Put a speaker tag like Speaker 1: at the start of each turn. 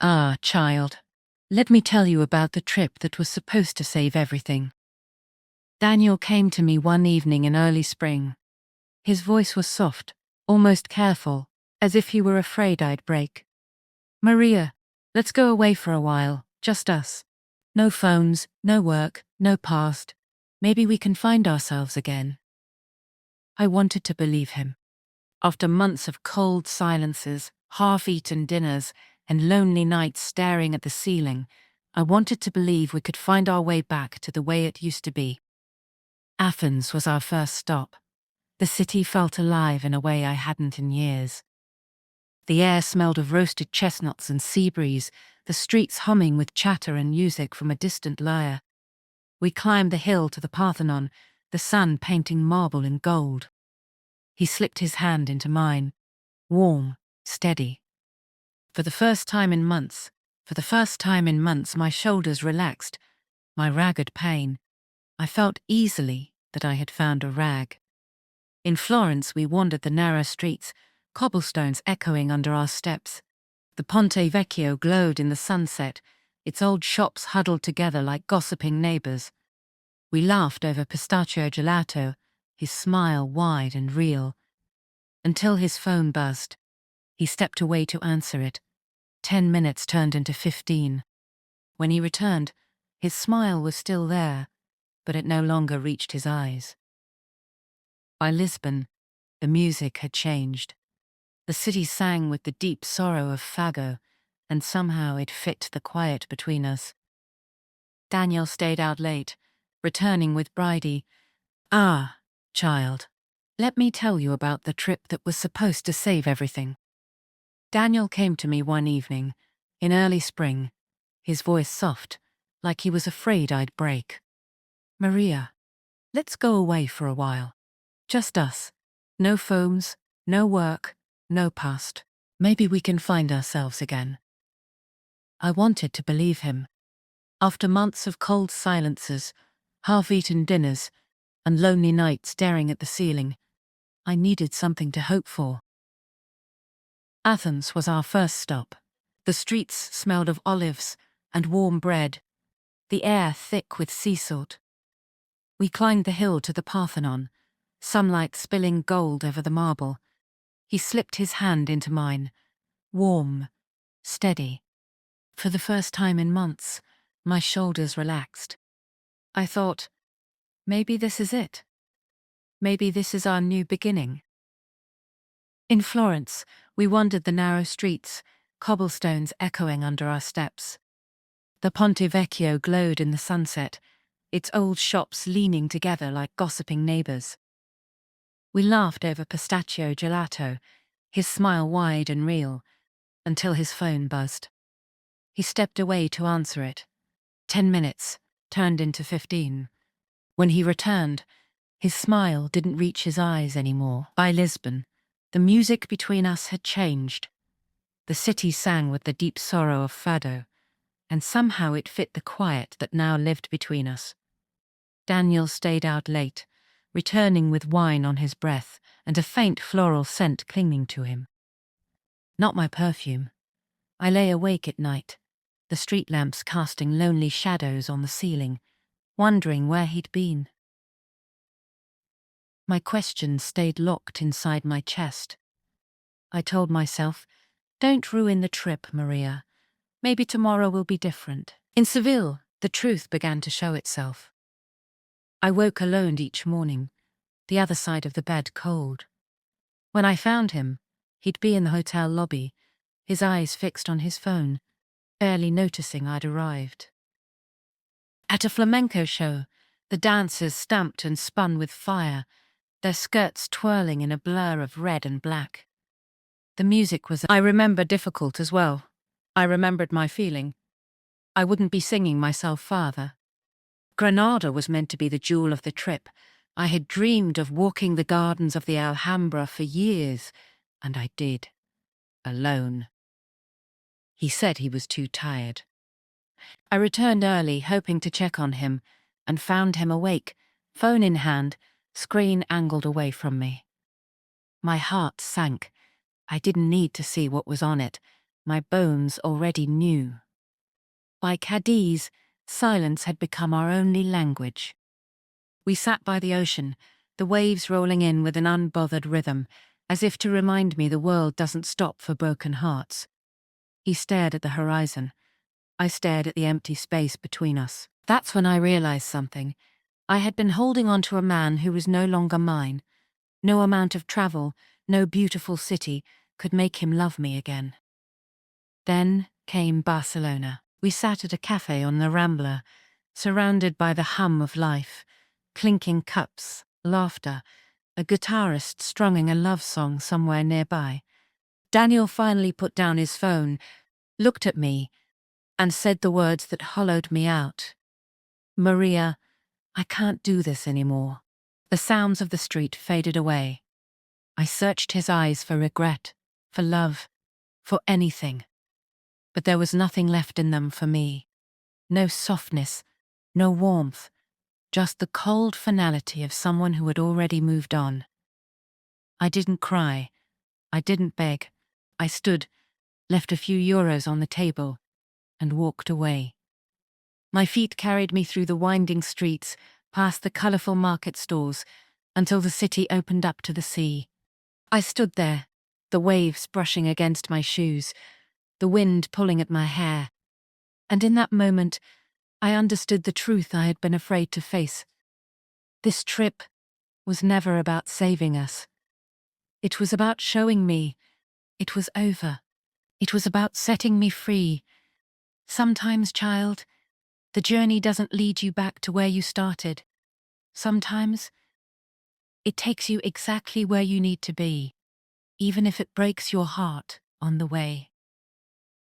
Speaker 1: Ah, child, let me tell you about the trip that was supposed to save everything. Daniel came to me one evening in early spring. His voice was soft, almost careful, as if he were afraid I'd break. Maria, let's go away for a while, just us. No phones, no work, no past. Maybe we can find ourselves again. I wanted to believe him. After months of cold silences, half-eaten dinners, and lonely nights staring at the ceiling, I wanted to believe we could find our way back to the way it used to be. Athens was our first stop. The city felt alive in a way I hadn't in years. The air smelled of roasted chestnuts and sea breeze, the streets humming with chatter and music from a distant lyre. We climbed the hill to the Parthenon, the sun painting marble in gold. He slipped his hand into mine, warm, steady. For the first time in months, my shoulders relaxed, my ragged pain. I felt easily that I had found a rag. In Florence, we wandered the narrow streets, cobblestones echoing under our steps. The Ponte Vecchio glowed in the sunset, its old shops huddled together like gossiping neighbors. We laughed over pistachio gelato, his smile wide and real. Until his phone buzzed. He stepped away to answer it. 10 minutes turned into 15. When he returned, his smile was still there, but it no longer reached his eyes. By Lisbon, the music had changed. The city sang with the deep sorrow of Fago, and somehow it fit the quiet between us. Daniel stayed out late, returning with Bridie. Ah, child, let me tell you about the trip that was supposed to save everything. Daniel came to me one evening, in early spring, his voice soft, like he was afraid I'd break. Maria, let's go away for a while. Just us. No phones, no work, no past. Maybe we can find ourselves again. I wanted to believe him. After months of cold silences, half-eaten dinners, and lonely nights staring at the ceiling, I needed something to hope for. Athens was our first stop. The streets smelled of olives and warm bread, the air thick with sea salt. We climbed the hill to the Parthenon, sunlight spilling gold over the marble. He slipped his hand into mine, warm, steady. For the first time in months, my shoulders relaxed. I thought, maybe this is it. Maybe this is our new beginning. In Florence, we wandered the narrow streets, cobblestones echoing under our steps. The Ponte Vecchio glowed in the sunset, its old shops leaning together like gossiping neighbors. We laughed over pistachio gelato, his smile wide and real, until his phone buzzed. He stepped away to answer it. 10 minutes turned into 15. When he returned, his smile didn't reach his eyes anymore. By Lisbon, the music between us had changed. The city sang with the deep sorrow of Fado, and somehow it fit the quiet that now lived between us. Daniel stayed out late, returning with wine on his breath and a faint floral scent clinging to him. Not my perfume. I lay awake at night, the street lamps casting lonely shadows on the ceiling, wondering where he'd been. My questions stayed locked inside my chest. I told myself, don't ruin the trip, Maria. Maybe tomorrow will be different. In Seville, the truth began to show itself. I woke alone each morning, the other side of the bed cold. When I found him, he'd be in the hotel lobby, his eyes fixed on his phone, barely noticing I'd arrived. At a flamenco show, the dancers stamped and spun with fire, their skirts twirling in a blur of red and black. The music was, I remember, difficult as well. I remembered my feeling. I wouldn't be singing myself farther. Granada was meant to be the jewel of the trip. I had dreamed of walking the gardens of the Alhambra for years, and I did. Alone. He said he was too tired. I returned early, hoping to check on him, and found him awake, phone in hand, screen angled away from me. My heart sank. I didn't need to see what was on it. My bones already knew. By Cadiz, silence had become our only language. We sat by the ocean, the waves rolling in with an unbothered rhythm, as if to remind me the world doesn't stop for broken hearts. He stared at the horizon. I stared at the empty space between us. That's when I realized something. I had been holding on to a man who was no longer mine. No amount of travel, no beautiful city could make him love me again. Then came Barcelona. We sat at a cafe on the Rambla, surrounded by the hum of life, clinking cups, laughter, a guitarist strumming a love song somewhere nearby. Daniel finally put down his phone, looked at me, and said the words that hollowed me out. "Maria, I can't do this anymore." The sounds of the street faded away. I searched his eyes for regret, for love, for anything. But there was nothing left in them for me. No softness, no warmth, just the cold finality of someone who had already moved on. I didn't cry. I didn't beg. I stood, left a few euros on the table, and walked away. My feet carried me through the winding streets, past the colourful market stalls, until the city opened up to the sea. I stood there, the waves brushing against my shoes, the wind pulling at my hair. And in that moment, I understood the truth I had been afraid to face. This trip was never about saving us. It was about showing me it was over. It was about setting me free. Sometimes, child, the journey doesn't lead you back to where you started. Sometimes, it takes you exactly where you need to be, even if it breaks your heart on the way.